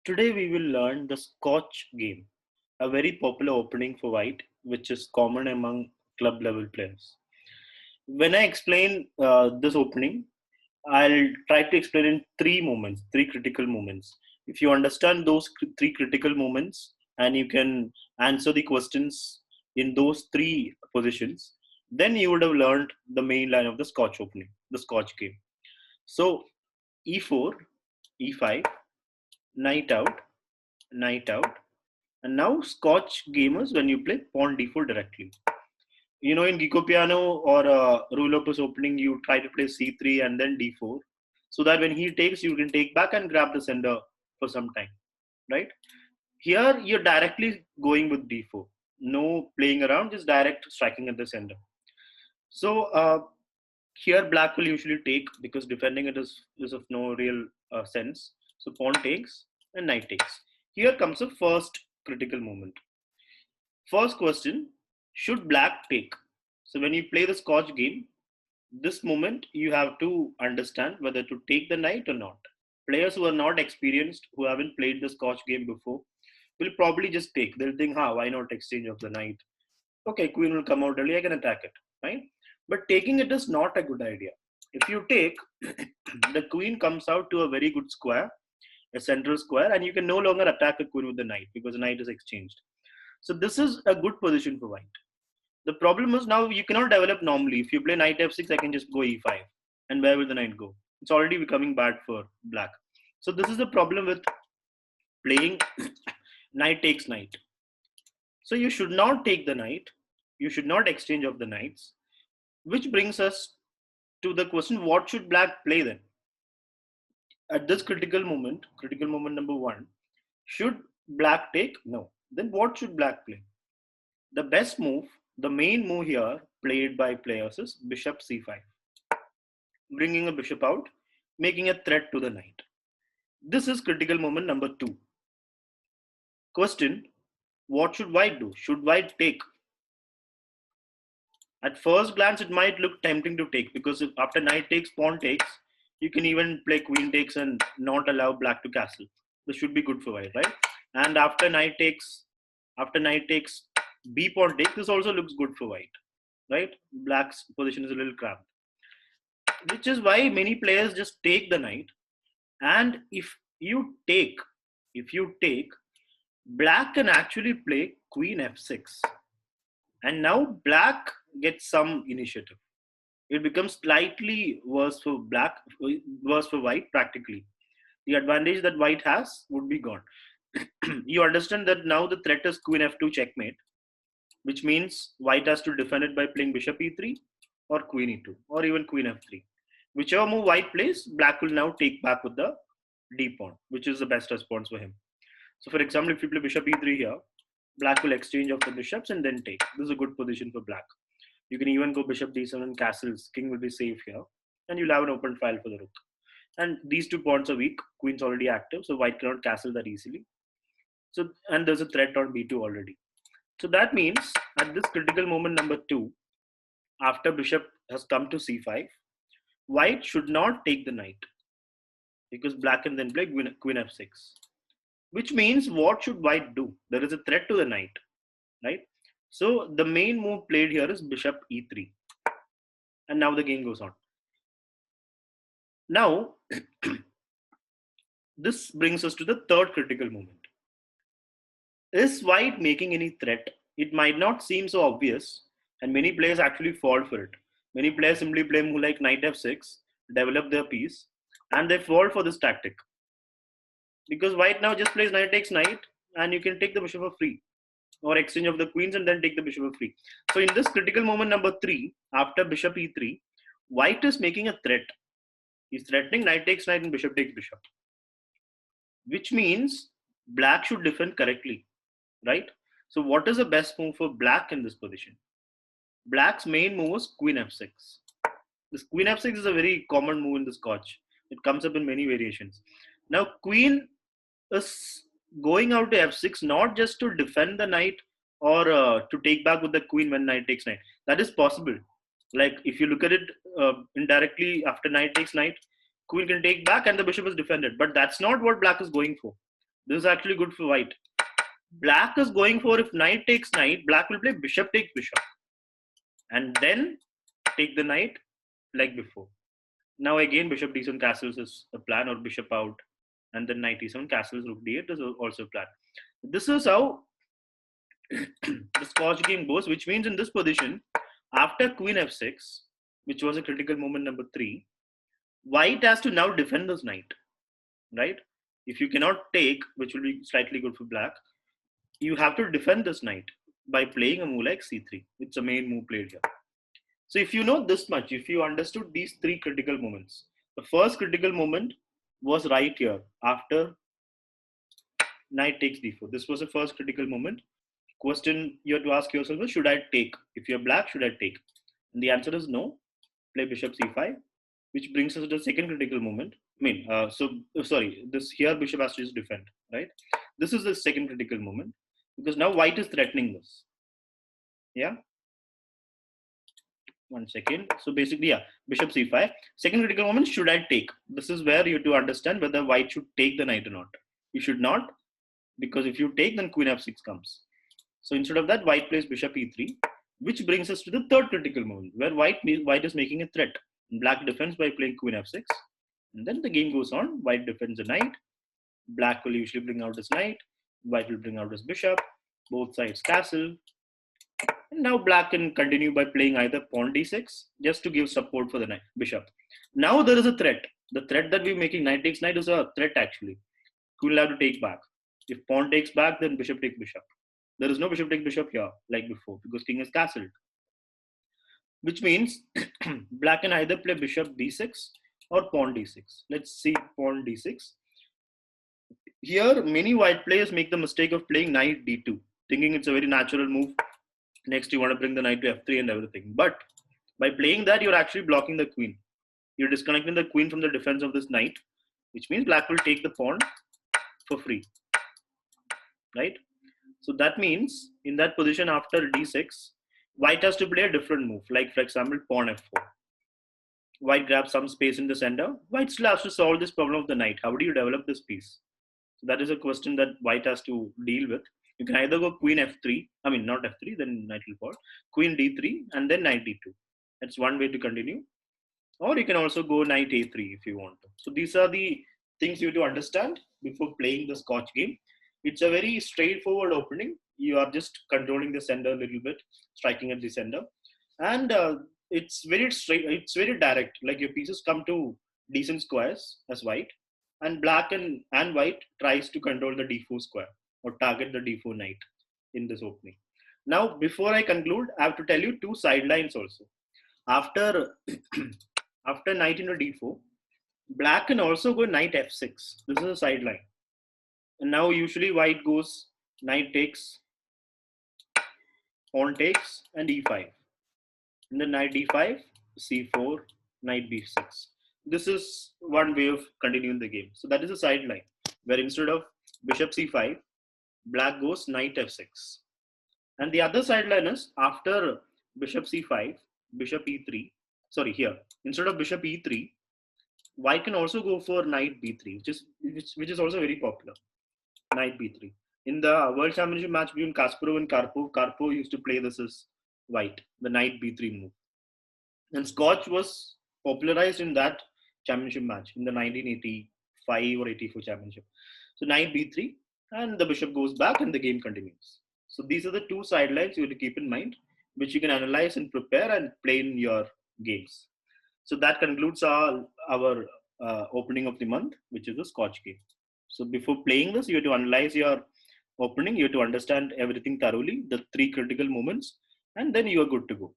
Today we will learn the Scotch Game, a very popular opening for white, which is common among club level players. When I explain this opening, I'll try to explain in three critical moments. If you understand those three critical moments and you can answer the questions in those three positions, then you would have learned the main line of the Scotch opening, the Scotch game. So, e4, e5, knight out, knight out. And now Scotch gamers, when you play pawn d4 directly. You know, in Gecko Piano or Rule Opus opening, you try to play c3 and then d4. So that when he takes, you can take back and grab the sender for some time, right? Here, you're directly going with d4. No playing around, just direct striking at the sender. So here, black will usually take because defending it is of no real sense. So pawn takes and knight takes. Here comes the first critical moment. First question, should black take? So when you play the Scotch game, this moment you have to understand whether to take the knight or not. Players who are not experienced, who haven't played the Scotch game before, will probably just take. They'll think, why not exchange of the knight? Okay, queen will come out early, I can attack it, right? But taking it is not a good idea. If you take, the queen comes out to a very good square, a central square, and you can no longer attack a queen with the knight because the knight is exchanged. So this is a good position for white. The problem is now you cannot develop normally. If you play knight f6, I can just go e5. And where will the knight go? It's already becoming bad for black. So this is the problem with playing knight takes knight. So you should not take the knight. You should not exchange of the knights. Which brings us to the question, what should black play then? At this critical moment number one, should black take? No. Then what should black play? The best move, the main move here played by players is bishop c5, bringing a bishop out, making a threat to the knight. This is critical moment number two. Question, what should white do? Should white take? At first glance, it might look tempting to take because if after knight takes, pawn takes, you can even play queen takes and not allow black to castle. This should be good for white, right? And after knight takes, b pawn take, this also looks good for white, right? Black's position is a little cramped, which is why many players just take the knight. And if you take, black can actually play queen f6, and now black gets some initiative. It becomes slightly worse for white practically. The advantage that white has would be gone. You understand that now the threat is queen f2 checkmate, which means white has to defend it by playing bishop e3 or queen e2 or even queen f3. Whichever move white plays, black will now take back with the d pawn, which is the best response for him. So for example, if you play bishop e3 here, black will exchange of the bishops and then take. This is a good position for black. You can even go bishop d7 and castles. King will be safe here. And you'll have an open file for the rook. And these two pawns are weak. Queen's already active, so white cannot castle that easily. So, and there's a threat on b2 already. So that means at this critical moment number two, after bishop has come to c5, white should not take the knight because black can then play queen f6. Which means what should white do? There is a threat to the knight, right? So the main move played here is bishop e3. And now the game goes on. Now, this brings us to the third critical moment. Is white making any threat? It might not seem so obvious, and many players actually fall for it. Many players simply play move like knight f6, develop their piece, and they fall for this tactic. Because white now just plays knight takes knight, and you can take the bishop for free, or exchange of the queens and then take the bishop for free. So in this critical moment number three, after bishop e3, white is making a threat. He's threatening knight takes knight and bishop takes bishop, which means black should defend correctly, right? So what is the best move for black in this position? Black's main move is queen f6. This queen f6 is a very common move in the Scotch. It comes up in many variations. Now queen is going out to f6 not just to defend the knight or to take back with the queen when knight takes knight. That is possible. Like if you look at it indirectly, after knight takes knight, queen can take back and the bishop is defended. But that's not what black is going for. This is actually good for white. Black is going for, if knight takes knight, black will play bishop takes bishop. And then take the knight like before. Now again bishop d7 castles is a plan, or bishop out. And then knight e7 castles rook d8 is also a plan. This is how the Scotch game goes, which means in this position, after queen f6, which was a critical moment number 3, white has to now defend this knight, right? If you cannot take, which will be slightly good for black, you have to defend this knight by playing a move like c3. It's a main move played here. So if you know this much, if you understood these 3 critical moments, the first critical moment was right here after knight takes d4. This was the first critical moment. Question you have to ask yourself is, should I take? If you're black, should I take? And the answer is no. Play bishop c5, which brings us to the second critical moment. This here bishop has to just defend, right? This is the second critical moment because now white is threatening this. Yeah. 1 second. So basically, yeah, bishop c5. Second critical moment, should I take? This is where you have to understand whether white should take the knight or not. You should not, because if you take, then queen f6 comes. So instead of that, white plays bishop e3, which brings us to the third critical moment, where white is making a threat. Black defends by playing queen f6, and then the game goes on. White defends the knight. Black will usually bring out his knight. White will bring out his bishop. Both sides castle. And now black can continue by playing either pawn d6, just to give support for the knight, bishop. Now there is a threat. The threat that we're making, knight takes knight, is a threat actually. Queen will have to take back. If pawn takes back, then bishop takes bishop. There is no bishop takes bishop here, like before, because king is castled. Which means black can either play bishop d6 or pawn d6. Let's see pawn d6. Here, many white players make the mistake of playing knight d2, thinking it's a very natural move. Next, you want to bring the knight to f3 and everything. But by playing that, you're actually blocking the queen. You're disconnecting the queen from the defense of this knight, which means black will take the pawn for free, right? So that means in that position after d6, white has to play a different move, like for example, pawn f4. White grabs some space in the center. White still has to solve this problem of the knight. How do you develop this piece? So that is a question that white has to deal with. You can either go queen f3, not f3, then knight will fall, queen d3, and then knight d2. That's one way to continue. Or you can also go knight a3 if you want to. So these are the things you have to understand before playing the Scotch game. It's a very straightforward opening. You are just controlling the sender a little bit, striking at the sender. And it's very straight, it's very direct. Like your pieces come to decent squares as white. And black and white tries to control the d4 square or target the d4 knight in this opening. Now, before I conclude, I have to tell you 2 sidelines also. After after knight into d4, black can also go knight f6. This is a sideline. And now usually white goes knight takes, pawn takes, and e5. And then knight d5, c4, knight b6. This is one way of continuing the game. So that is a sideline, where instead of bishop c5, black goes knight f6. And the other sideline is after bishop c5, bishop e3. Sorry, here, instead of bishop e3, white can also go for knight b3, which is also very popular. Knight b3. In the World Championship match between Kasparov and Karpov used to play this as white, the knight b3 move. And Scotch was popularized in that championship match in the 1985 or 84 championship. So knight b3, and the bishop goes back and the game continues. So these are the 2 sidelines you have to keep in mind, which you can analyze and prepare and play in your games. So that concludes our opening of the month, which is the Scotch game. So before playing this, you have to analyze your opening. You have to understand everything thoroughly, the 3 critical moments, and then you are good to go.